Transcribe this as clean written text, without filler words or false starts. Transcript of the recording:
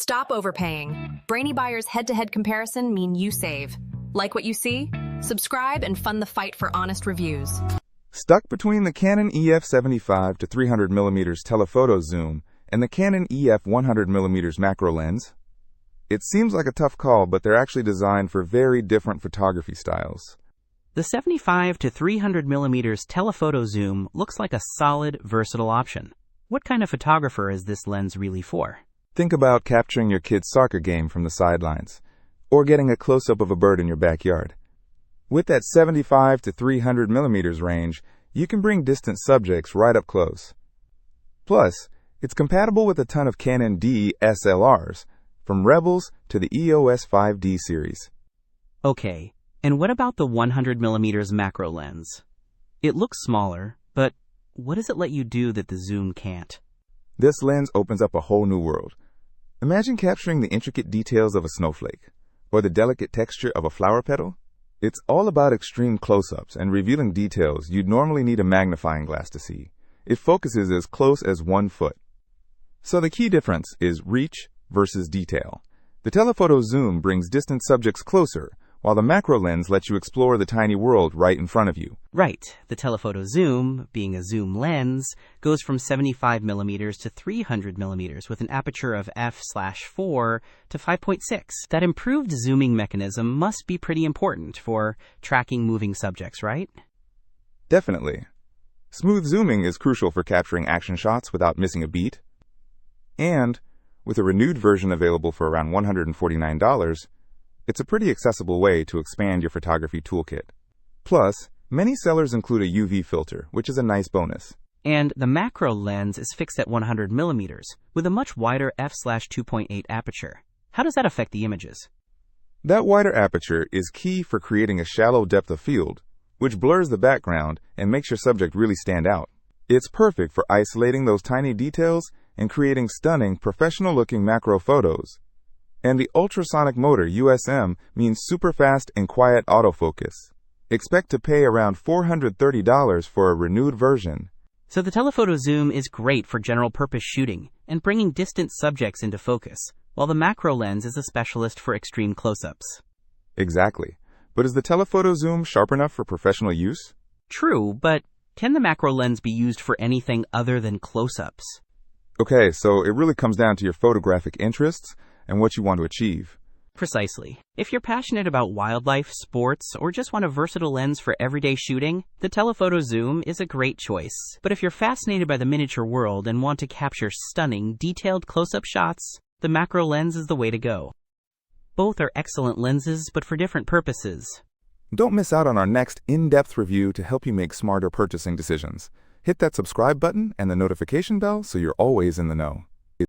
Stop overpaying. Brainy Buyer's head-to-head comparison mean you save. Like what you see? Subscribe and fund the fight for honest reviews. Stuck between the Canon EF 75 to 300mm telephoto zoom and the Canon EF 100mm macro lens? It seems like a tough call, but they're actually designed for very different photography styles. The 75 to 300mm telephoto zoom looks like a solid, versatile option. What kind of photographer is this lens really for? Think about capturing your kid's soccer game from the sidelines, or getting a close-up of a bird in your backyard. With that 75 to 300mm range, you can bring distant subjects right up close. Plus, it's compatible with a ton of Canon D SLRs, from Rebels to the EOS 5D series. Okay, and what about the 100mm macro lens? It looks smaller, but what does it let you do that the zoom can't? This lens opens up a whole new world. Imagine capturing the intricate details of a snowflake, or the delicate texture of a flower petal. It's all about extreme close-ups and revealing details you'd normally need a magnifying glass to see. It focuses as close as 1 foot. So the key difference is reach versus detail. The telephoto zoom brings distant subjects closer, while the macro lens lets you explore the tiny world right in front of you. Right. The telephoto zoom, being a zoom lens, goes from 75mm to 300mm with an aperture of f/4 to 5.6. That improved zooming mechanism must be pretty important for tracking moving subjects, right? Definitely. Smooth zooming is crucial for capturing action shots without missing a beat. And, with a renewed version available for around $149, it's a pretty accessible way to expand your photography toolkit. Plus, many sellers include a UV filter, which is a nice bonus. And the macro lens is fixed at 100mm, with a much wider f/2.8 aperture. How does that affect the images? That wider aperture is key for creating a shallow depth of field, which blurs the background and makes your subject really stand out. It's perfect for isolating those tiny details and creating stunning, professional-looking macro photos. And the ultrasonic motor USM means super fast and quiet autofocus. Expect to pay around $430 for a renewed version. So the telephoto zoom is great for general-purpose shooting and bringing distant subjects into focus, while the macro lens is a specialist for extreme close-ups. Exactly. But is the telephoto zoom sharp enough for professional use? True, but can the macro lens be used for anything other than close-ups? Okay, so it really comes down to your photographic interests and what you want to achieve. Precisely. If you're passionate about wildlife, sports, or just want a versatile lens for everyday shooting, the telephoto zoom is a great choice. But if you're fascinated by the miniature world and want to capture stunning, detailed close-up shots, the macro lens is the way to go. Both are excellent lenses, but for different purposes. Don't miss out on our next in-depth review to help you make smarter purchasing decisions. Hit that subscribe button and the notification bell so you're always in the know.